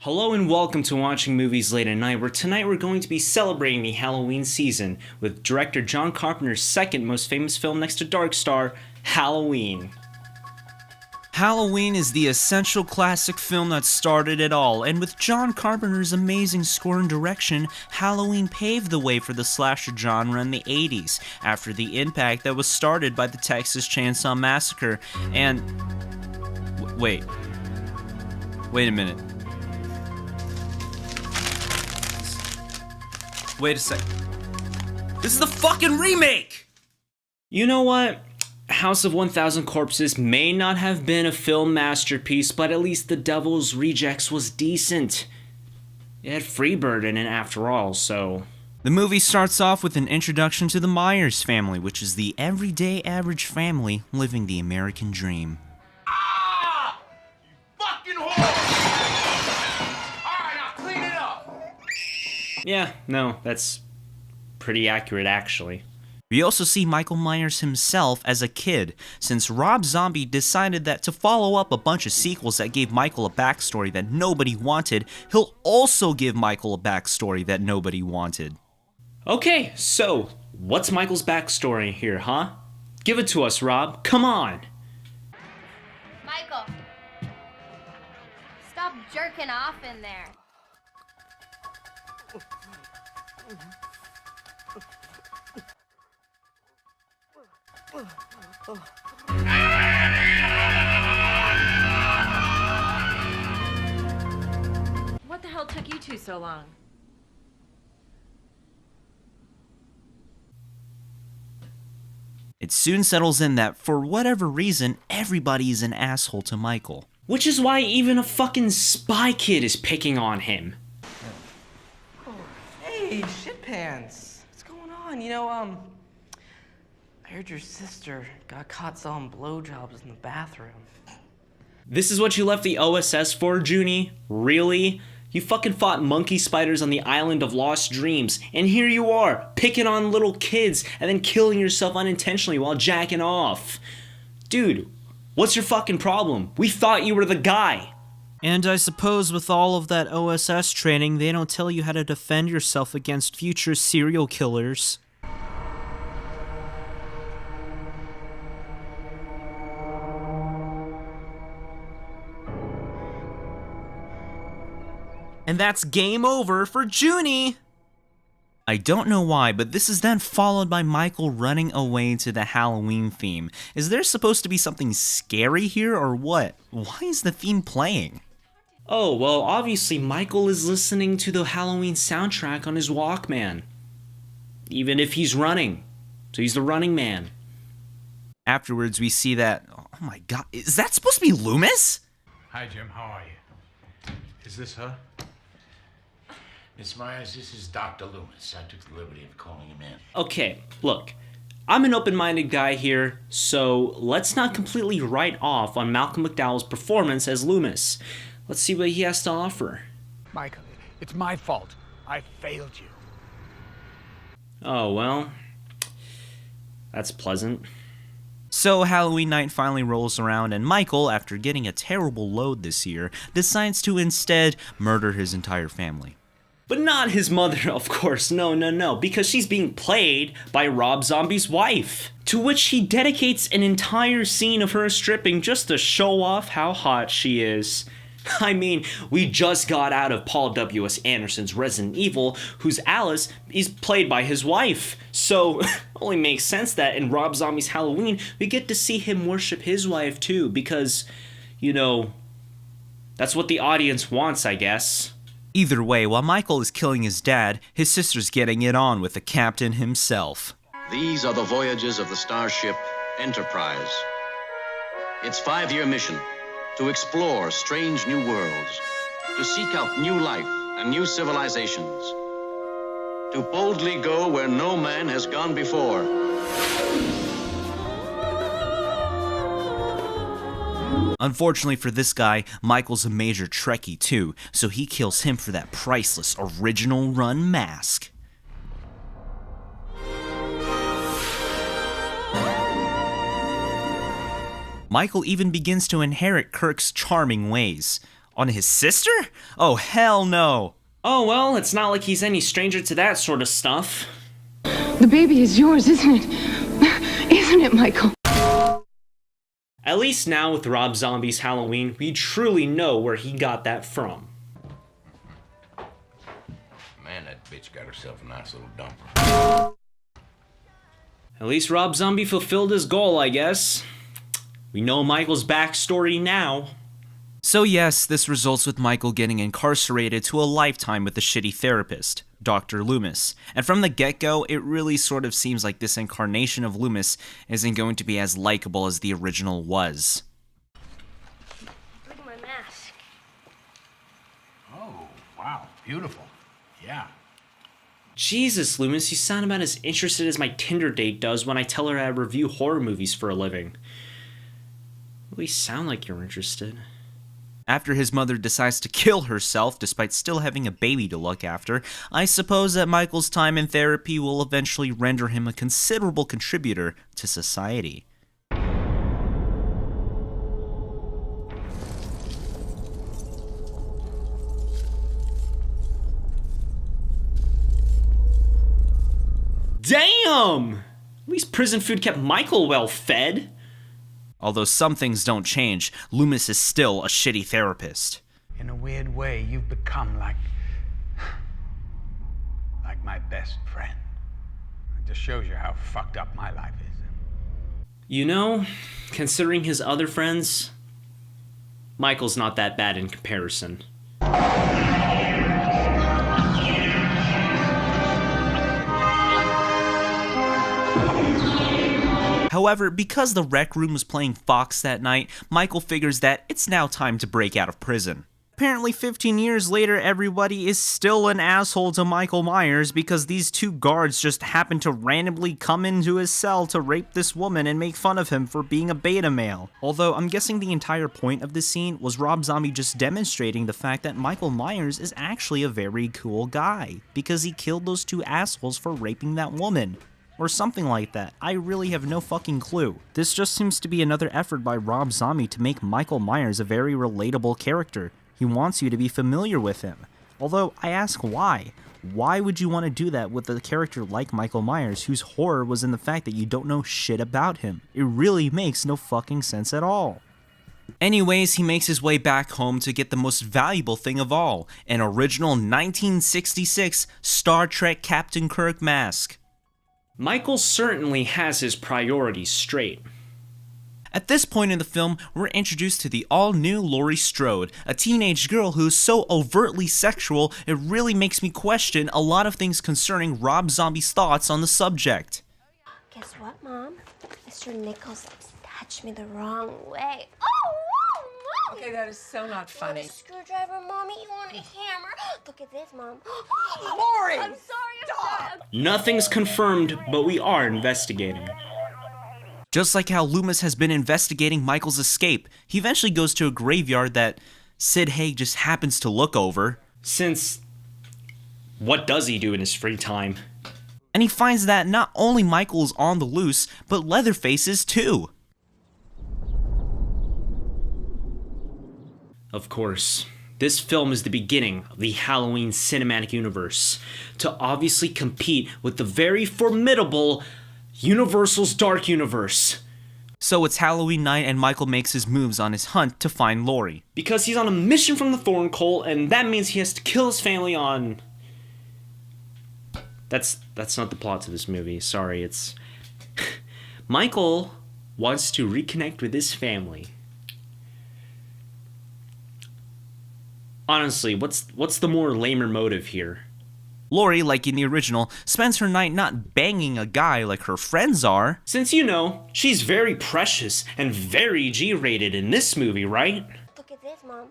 Hello and welcome to Watching Movies Late at Night, where tonight we're going to be celebrating the Halloween season with director John Carpenter's second most famous film next to Dark Star, Halloween. Halloween is the essential classic film that started it all, and with John Carpenter's amazing score and direction, Halloween paved the way for the slasher genre in the 80s, after the impact that was started by the Texas Chainsaw Massacre, and... Wait a minute. Wait a sec. This is the fucking remake! You know what? House of 1000 Corpses may not have been a film masterpiece, but at least The Devil's Rejects was decent. It had Freebird in it after all, so... The movie starts off with an introduction to the Myers family, which is the everyday average family living the American dream. Ah! You fucking whore! Alright, now clean it up! Yeah, no, that's pretty accurate actually. We also see Michael Myers himself as a kid, since Rob Zombie decided that to follow up a bunch of sequels that gave Michael a backstory that nobody wanted, he'll also give Michael a backstory that nobody wanted. Okay, so, what's Michael's backstory here, huh? Give it to us, Rob. Come on! Michael, stop jerking off in there. What the hell took you two so long? It soon settles in that, for whatever reason, everybody is an asshole to Michael. Which is why even a fucking spy kid is picking on him. Hey, shitpants. What's going on? I heard your sister got caught selling blowjobs in the bathroom. This is what you left the OSS for, Junie? Really? You fucking fought monkey spiders on the island of lost dreams, and here you are, picking on little kids and then killing yourself unintentionally while jacking off. Dude, what's your fucking problem? We thought you were the guy. And I suppose with all of that OSS training, they don't tell you how to defend yourself against future serial killers. And that's game over for Junie! I don't know why, but this is then followed by Michael running away to the Halloween theme. Is there supposed to be something scary here, or what? Why is the theme playing? Oh, well, obviously Michael is listening to the Halloween soundtrack on his Walkman. Even if he's running. So he's the running man. Afterwards, we see that... Oh my god, is that supposed to be Loomis? Hi, Jim. How are you? Is this her? Miss Myers, this is Dr. Loomis. I took the liberty of calling him in. Okay, look. I'm an open-minded guy here, so let's not completely write off on Malcolm McDowell's performance as Loomis. Let's see what he has to offer. Michael, it's my fault. I failed you. Oh, well. That's pleasant. So Halloween night finally rolls around, and Michael, after getting a terrible load this year, decides to instead murder his entire family. But not his mother, of course, no, because she's being played by Rob Zombie's wife, to which he dedicates an entire scene of her stripping just to show off how hot she is. I mean, we just got out of Paul W.S. Anderson's Resident Evil, whose Alice is played by his wife, so it only makes sense that in Rob Zombie's Halloween, we get to see him worship his wife too, because, that's what the audience wants, I guess. Either way, while Michael is killing his dad, his sister's getting it on with the captain himself. These are the voyages of the starship Enterprise. Its 5-year mission, to explore strange new worlds, to seek out new life and new civilizations, to boldly go where no man has gone before. Unfortunately for this guy, Michael's a major Trekkie too, so he kills him for that priceless original run mask. Michael even begins to inherit Kirk's charming ways. On his sister? Oh, hell no. Oh well, it's not like he's any stranger to that sort of stuff. The baby is yours, isn't it? Isn't it, Michael? At least now with Rob Zombie's Halloween, we truly know where he got that from. Man, that bitch got herself a nice little dumper. At least Rob Zombie fulfilled his goal, I guess. We know Michael's backstory now. So yes, this results with Michael getting incarcerated to a lifetime with a shitty therapist, Dr. Loomis. And from the get-go, it really sort of seems like this incarnation of Loomis isn't going to be as likable as the original was. Look at my mask. Oh, wow. Beautiful. Yeah. Jesus, Loomis, you sound about as interested as my Tinder date does when I tell her I review horror movies for a living. At least sound like you're interested. After his mother decides to kill herself despite still having a baby to look after, I suppose that Michael's time in therapy will eventually render him a considerable contributor to society. Damn! At least prison food kept Michael well fed. Although some things don't change, Loomis is still a shitty therapist. In a weird way, you've become like my best friend. It just shows you how fucked up my life is. You know, considering his other friends, Michael's not that bad in comparison. However, because the rec room was playing Fox that night, Michael figures that it's now time to break out of prison. Apparently 15 years later, everybody is still an asshole to Michael Myers because these two guards just happened to randomly come into his cell to rape this woman and make fun of him for being a beta male. Although I'm guessing the entire point of this scene was Rob Zombie just demonstrating the fact that Michael Myers is actually a very cool guy because he killed those two assholes for raping that woman. Or something like that. I really have no fucking clue. This just seems to be another effort by Rob Zombie to make Michael Myers a very relatable character. He wants you to be familiar with him. Although, I ask why? Why would you want to do that with a character like Michael Myers, whose horror was in the fact that you don't know shit about him? It really makes no fucking sense at all. Anyways, he makes his way back home to get the most valuable thing of all, an original 1966 Star Trek Captain Kirk mask. Michael certainly has his priorities straight. At this point in the film, we're introduced to the all-new Laurie Strode, a teenage girl who's so overtly sexual, it really makes me question a lot of things concerning Rob Zombie's thoughts on the subject. Guess what, Mom? Mr. Nichols touched me the wrong way. Oh, Mom! Okay, that is so not funny. You want a screwdriver, Mommy? You want a hammer? Look at this, Mom. Lori! I'm sorry. Nothing's confirmed, but we are investigating. Just like how Loomis has been investigating Michael's escape, he eventually goes to a graveyard that Sid Haig just happens to look over. Since, what does he do in his free time? And he finds that not only Michael is on the loose, but Leatherface is too. Of course, this film is the beginning of the Halloween cinematic universe, to obviously compete with the very formidable Universal's Dark Universe. So it's Halloween night and Michael makes his moves on his hunt to find Laurie. Because he's on a mission from the Thorn Cult, and that means he has to kill his family on... That's not the plot to this movie, sorry, it's... Michael wants to reconnect with his family. Honestly, what's the more lamer motive here? Laurie, like in the original, spends her night not banging a guy like her friends are. Since you know, she's very precious and very G-rated in this movie, right? Look at this, Mom.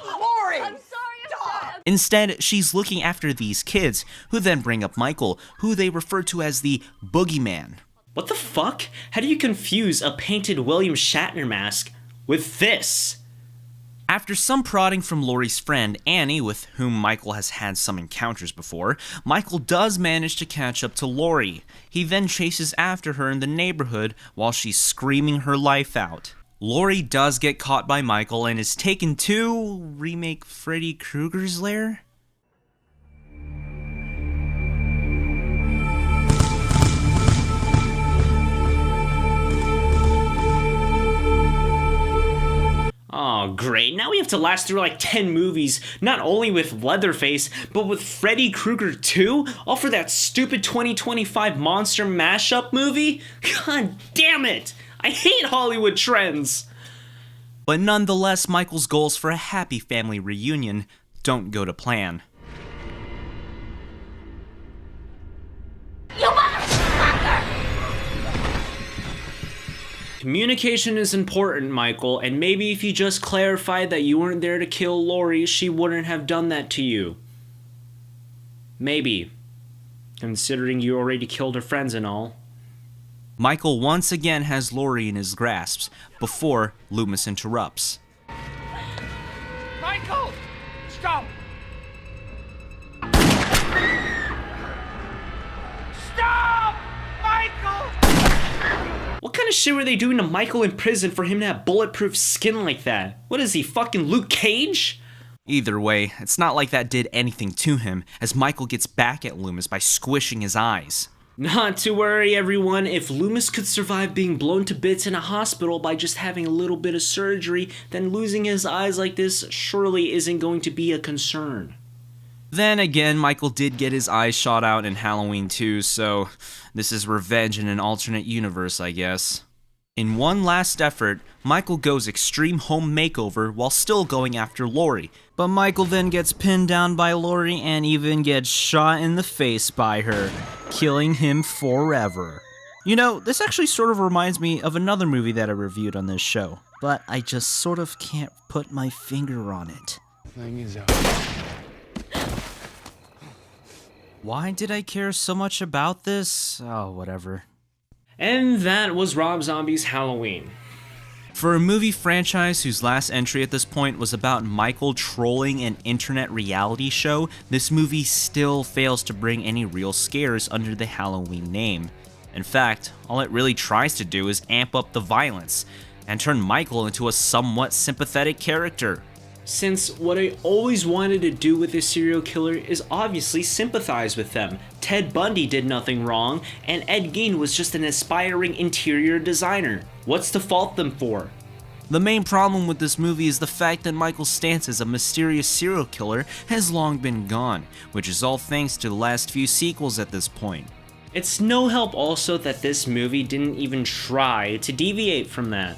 Lori! I'm sorry. Instead, she's looking after these kids, who then bring up Michael, who they refer to as the Boogeyman. What the fuck? How do you confuse a painted William Shatner mask with this? After some prodding from Laurie's friend, Annie, with whom Michael has had some encounters before, Michael does manage to catch up to Laurie. He then chases after her in the neighborhood while she's screaming her life out. Laurie does get caught by Michael and is taken to remake Freddy Krueger's lair? Oh, great. Now we have to last through like 10 movies, not only with Leatherface, but with Freddy Krueger 2, all for that stupid 2025 monster mashup movie? God damn it! I hate Hollywood trends! But nonetheless, Michael's goals for a happy family reunion don't go to plan. Communication is important, Michael, and maybe if you just clarified that you weren't there to kill Laurie, she wouldn't have done that to you. Maybe. Considering you already killed her friends and all. Michael once again has Laurie in his grasps, before Loomis interrupts. Michael! Stop! Stop! Michael! What kind of shit were they doing to Michael in prison for him to have bulletproof skin like that? What is he, fucking Luke Cage? Either way, it's not like that did anything to him, as Michael gets back at Loomis by squishing his eyes. Not to worry, everyone. If Loomis could survive being blown to bits in a hospital by just having a little bit of surgery, then losing his eyes like this surely isn't going to be a concern. Then again, Michael did get his eyes shot out in Halloween 2, so this is revenge in an alternate universe, I guess. In one last effort, Michael goes extreme home makeover while still going after Laurie, but Michael then gets pinned down by Laurie and even gets shot in the face by her, killing him forever. You know, this actually sort of reminds me of another movie that I reviewed on this show, but I just sort of can't put my finger on it. Thing is over. Why did I care so much about this? Oh, whatever. And that was Rob Zombie's Halloween. For a movie franchise whose last entry at this point was about Michael trolling an internet reality show, this movie still fails to bring any real scares under the Halloween name. In fact, all it really tries to do is amp up the violence, and turn Michael into a somewhat sympathetic character. Since what I always wanted to do with a serial killer is obviously sympathize with them. Ted Bundy did nothing wrong, and Ed Gein was just an aspiring interior designer. What's to fault them for? The main problem with this movie is the fact that Michael's stance as a mysterious serial killer has long been gone, which is all thanks to the last few sequels at this point. It's no help also that this movie didn't even try to deviate from that.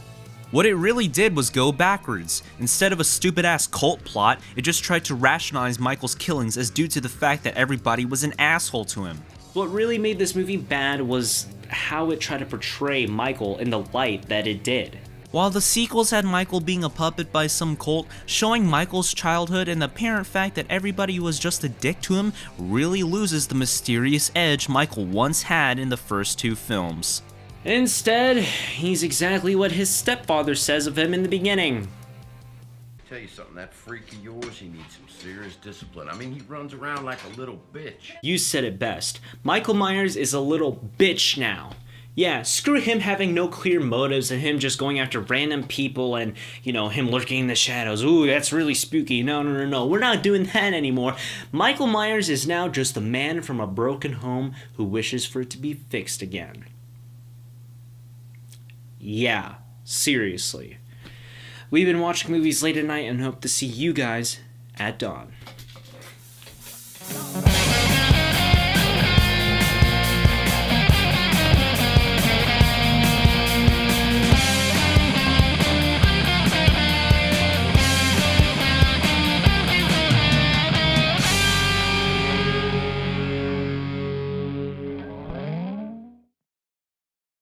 What it really did was go backwards. Instead of a stupid-ass cult plot, it just tried to rationalize Michael's killings as due to the fact that everybody was an asshole to him. What really made this movie bad was how it tried to portray Michael in the light that it did. While the sequels had Michael being a puppet by some cult, showing Michael's childhood and the apparent fact that everybody was just a dick to him really loses the mysterious edge Michael once had in the first two films. Instead, he's exactly what his stepfather says of him in the beginning. Tell you something, that freak of yours, he needs some serious discipline. I mean, he runs around like a little bitch. You said it best. Michael Myers is a little bitch now. Yeah, screw him having no clear motives and him just going after random people and, him lurking in the shadows. Ooh, that's really spooky. No. We're not doing that anymore. Michael Myers is now just a man from a broken home who wishes for it to be fixed again. Yeah, seriously. We've been watching movies late at night and hope to see you guys at dawn.